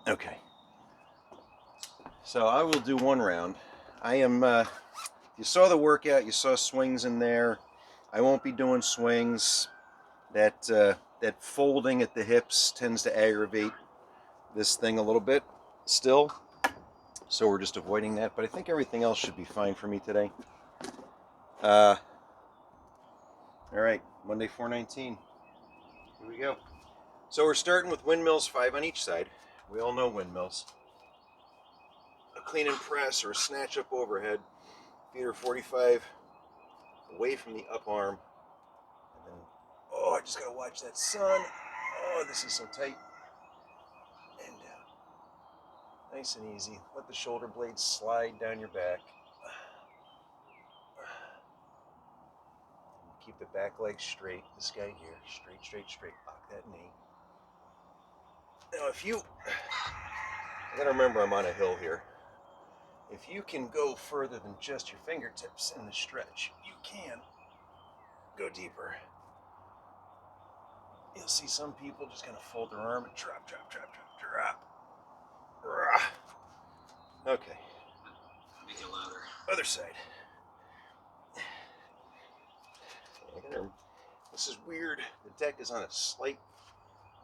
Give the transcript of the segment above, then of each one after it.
Okay. So I will do one round. I am, you saw the workout, you saw swings in there. I won't be doing swings. That folding at the hips tends to aggravate this thing a little bit still. So we're just avoiding that, but I think everything else should be fine for me today. All right, Monday 419. Here we go. So we're starting with windmills, 5 on each side. We all know windmills. A clean and press or a snatch up overhead. Feet are 45 away from the up arm. And then, oh, I just gotta watch that sun. Oh, this is so tight. And nice and easy. Let the shoulder blades slide down your back. Keep the back leg straight. This guy here, straight, straight, straight. Lock that knee. Now, I gotta remember I'm on a hill here. If you can go further than just your fingertips in the stretch, you can go deeper. You'll see some people just kind of fold their arm and drop, drop, drop, drop, drop. Okay. Make it louder. Other side. This is weird. The deck is on a slight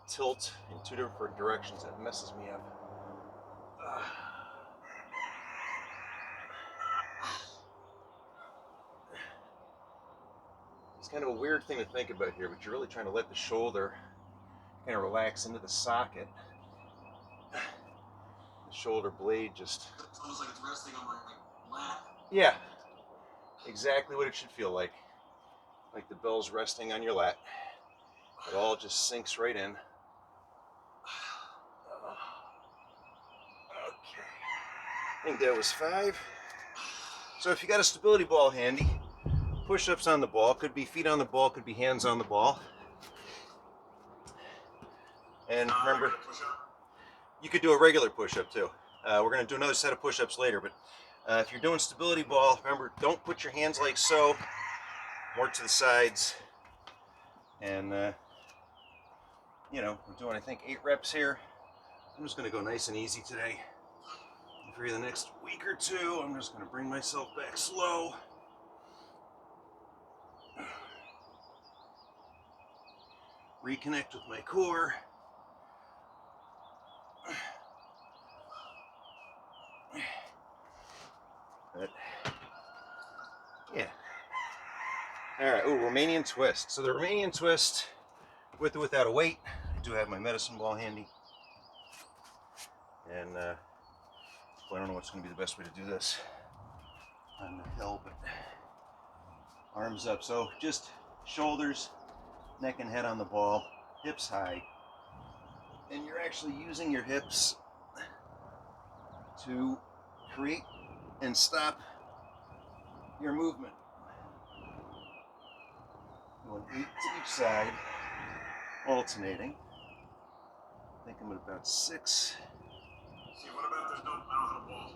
tilt in 2 different directions. That messes me up. It's kind of a weird thing to think about here, but you're really trying to let the shoulder kind of relax into the socket. The shoulder blade just... It's almost like it's resting on my lap. Yeah, exactly what it should feel like. Like the bell's resting on your lap. It all just sinks right in. Okay. I think that was 5. So if you got a stability ball handy, push-ups on the ball. Could be feet on the ball, could be hands on the ball. And remember, you could do a regular push-up too. We're going to do another set of push-ups later, but if you're doing stability ball, remember, don't put your hands like so, more to the sides. And, we're doing, I think, 8 reps here. I'm just going to go nice and easy today. And for the next week or 2, I'm just going to bring myself back slow. Reconnect with my core. But, yeah. All right. Oh, Romanian Twist. So the Romanian Twist, with or without a weight. I do have my medicine ball handy. And I don't know what's going to be the best way to do this on the hill, but arms up. So just shoulders, neck and head on the ball, hips high. And you're actually using your hips to create and stop your movement. Going 8 to each side, alternating. I think I'm at about 6. See, what about if I don't have a ball?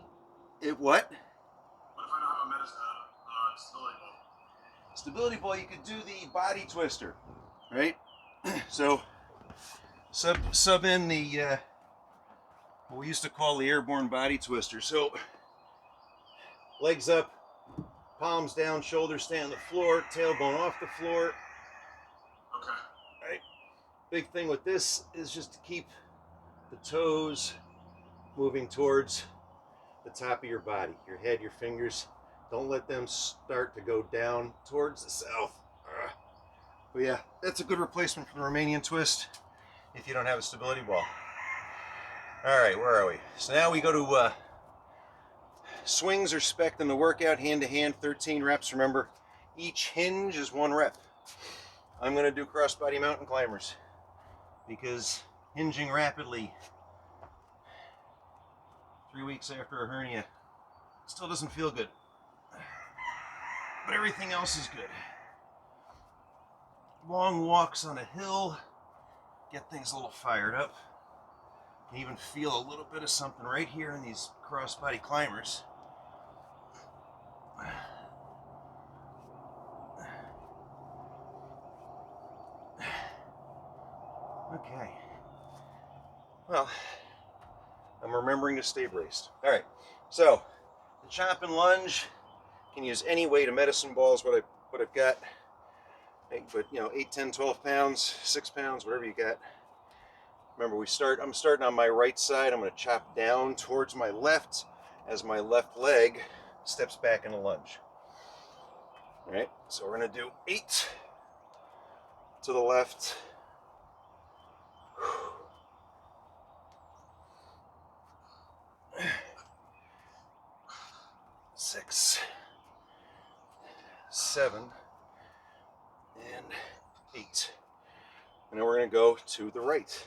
What? What if I don't have a medicine, stability ball? Stability ball, you could do the body twister, right? So sub in the what we used to call the Airborne body twister. So legs up, palms down, shoulders stay on the floor, tailbone off the floor. Okay. Right. Big thing with this is just to keep the toes moving towards the top of your body, your head, your fingers. Don't let them start to go down towards the south. But yeah, that's a good replacement for the Romanian Twist if you don't have a stability ball. All right, where are we? So now we go to swings or spec in the workout, hand to hand, 13 reps. Remember, each hinge is 1 rep. I'm going to do crossbody mountain climbers because hinging rapidly 3 weeks after a hernia still doesn't feel good. But everything else is good. Long walks on a hill get things a little fired up. You can even feel a little bit of something right here in these crossbody climbers. Okay. Well, I'm remembering to stay braced. All right, so the chop and lunge, can use any weight. A medicine ball is what I've got. But 8, 10, 12 pounds, 6 pounds, whatever you got. Remember, I'm starting on my right side. I'm going to chop down towards my left as my left leg steps back in a lunge. All right, so we're going to do 8 to the left. 6, 7, and 8. And then we're going to go to the right.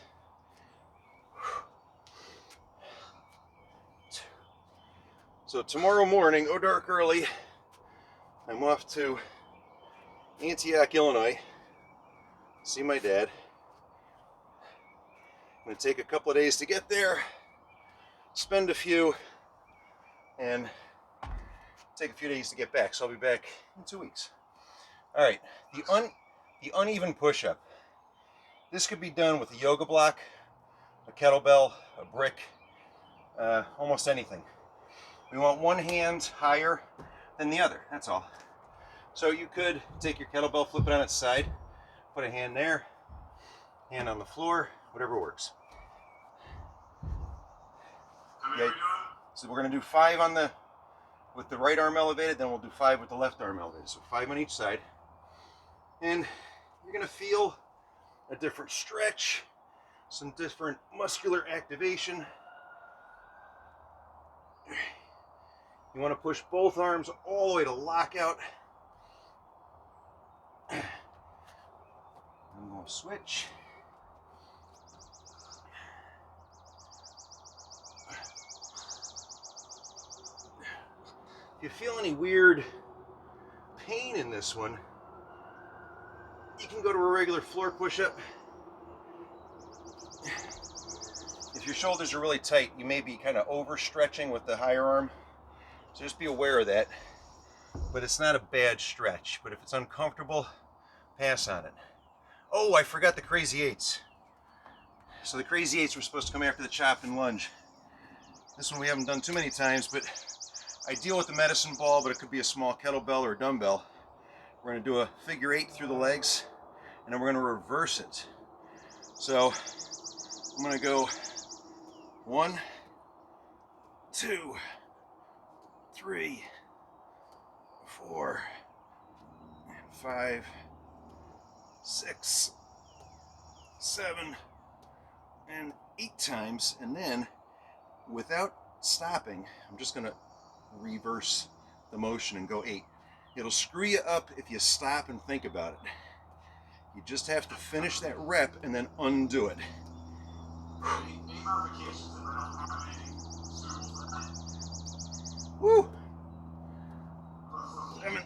So tomorrow morning, dark early, I'm off to Antioch, Illinois, see my dad. I'm going to take a couple of days to get there, spend a few, and take a few days to get back. So I'll be back in 2 weeks. All right, the uneven push-up. This could be done with a yoga block, a kettlebell, a brick, almost anything. We want one hand higher than the other, that's all. So you could take your kettlebell, flip it on its side, put a hand there, hand on the floor, whatever works. Okay. So we're going to do 5 with the right arm elevated, then we'll do 5 with the left arm elevated. So 5 on each side. And you're going to feel a different stretch, some different muscular activation. You want to push both arms all the way to lockout. I'm going to switch. If you feel any weird pain in this one, you can go to a regular floor push-up. If your shoulders are really tight, you may be kind of overstretching with the higher arm. So just be aware of that. But it's not a bad stretch. But if it's uncomfortable, pass on it. Oh, I forgot the crazy 8s. So the crazy 8s were supposed to come after the chop and lunge. This one we haven't done too many times, but I deal with the medicine ball, but it could be a small kettlebell or a dumbbell. We're going to do a figure 8 through the legs, and then we're going to reverse it. So I'm going to go 1, 2, 3, 4, 5, 6, 7, and 8 times, and then without stopping, I'm just going to reverse the motion and go 8. It'll screw you up if you stop and think about it. You just have to finish that rep and then undo it. Woo! 7,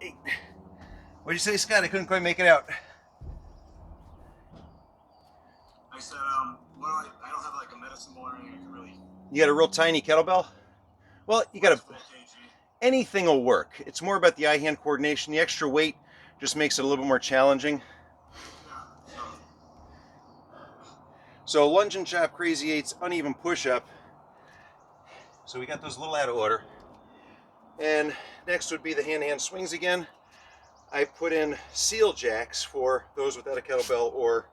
8. What'd you say, Scott? I couldn't quite make it out. I said, well, I don't have like a medicine ball or anything I can really. You got a real tiny kettlebell? Well, you got a. Anything will work. It's more about the eye-hand coordination. The extra weight just makes it a little bit more challenging. So lunge and chop, crazy 8s, uneven push-up. So we got those a little out of order. And next would be the hand-to-hand swings again. I put in seal jacks for those without a kettlebell or,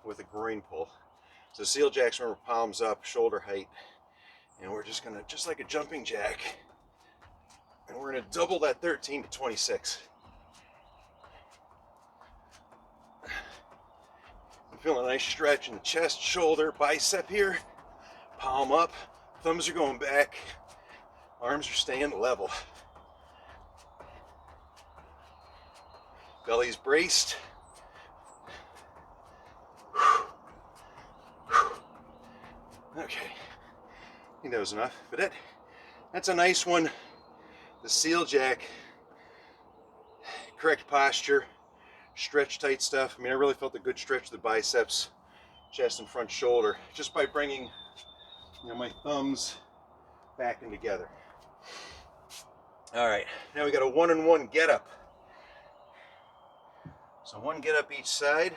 with a groin pull. So seal jacks, remember, palms up, shoulder height. And we're just gonna, just like a jumping jack, and we're gonna double that 13 to 26. I'm feeling a nice stretch in the chest, shoulder, bicep here. Palm up, thumbs are going back, arms are staying level. Belly's braced. Okay, I think that was enough, but that's a nice one. The seal jack, correct posture, stretch tight stuff. I mean, I really felt a good stretch of the biceps, chest and front shoulder, just by bringing my thumbs back and together. All right, now we got a 1-on-1 get up. So 1 get up each side.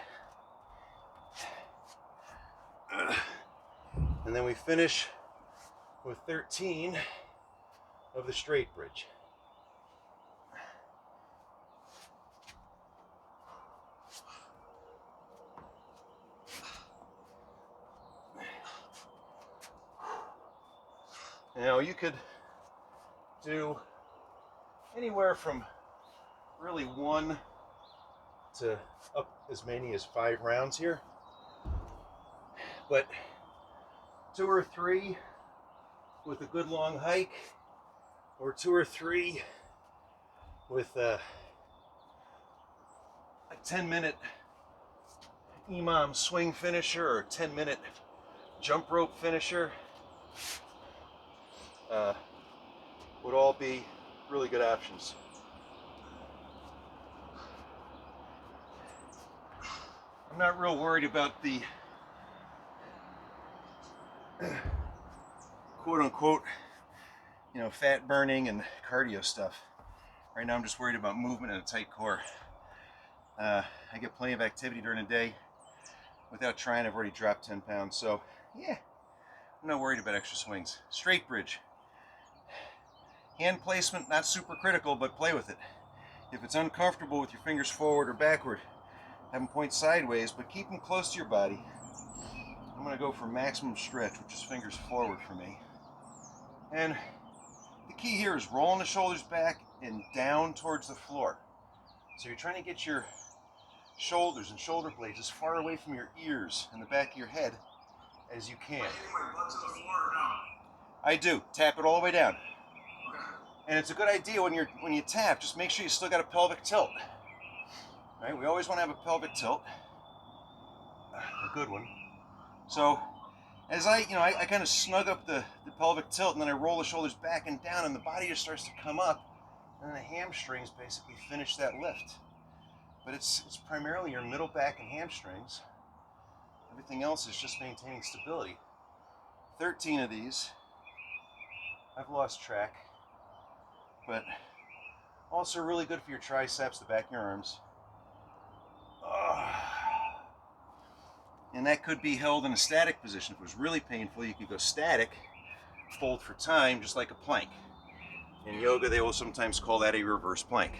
And then we finish with 13 of the straight bridge. Now you could do anywhere from really 1 to up as many as 5 rounds here, but 2 or 3 with a good long hike, or 2 or 3 with a 10-minute imam swing finisher or 10-minute jump rope finisher would all be really good options. I'm not real worried about the quote-unquote, fat burning and cardio stuff. Right now I'm just worried about movement and a tight core. I get plenty of activity during the day. Without trying, I've already dropped 10 pounds. So yeah, I'm not worried about extra swings. Straight bridge. Hand placement, not super critical, but play with it. If it's uncomfortable with your fingers forward or backward, have them point sideways, but keep them close to your body. I'm going to go for maximum stretch, which is fingers forward for me. And the key here is rolling the shoulders back and down towards the floor. So you're trying to get your shoulders and shoulder blades as far away from your ears and the back of your head as you can. Am I hitting my butt to the floor or no? I do. Tap it all the way down. Okay. And it's a good idea when you tap, just make sure you still got a pelvic tilt. Right? We always want to have a pelvic tilt. A good one. So as I kind of snug up the pelvic tilt, and then I roll the shoulders back and down, and the body just starts to come up, and then the hamstrings basically finish that lift. But it's primarily your middle back and hamstrings. Everything else is just maintaining stability. 13 of these. I've lost track. But also really good for your triceps, the back of your arms. And that could be held in a static position. If it was really painful, you could go static, fold for time, just like a plank. In yoga, they will sometimes call that a reverse plank.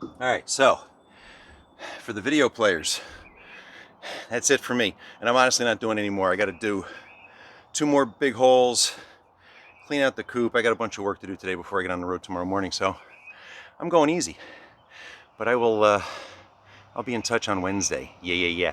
All right, so for the video players, that's it for me. And I'm honestly not doing any more. I got to do 2 more big holes, clean out the coop. I got a bunch of work to do today before I get on the road tomorrow morning, so I'm going easy. But I'll be in touch on Wednesday. Yeah.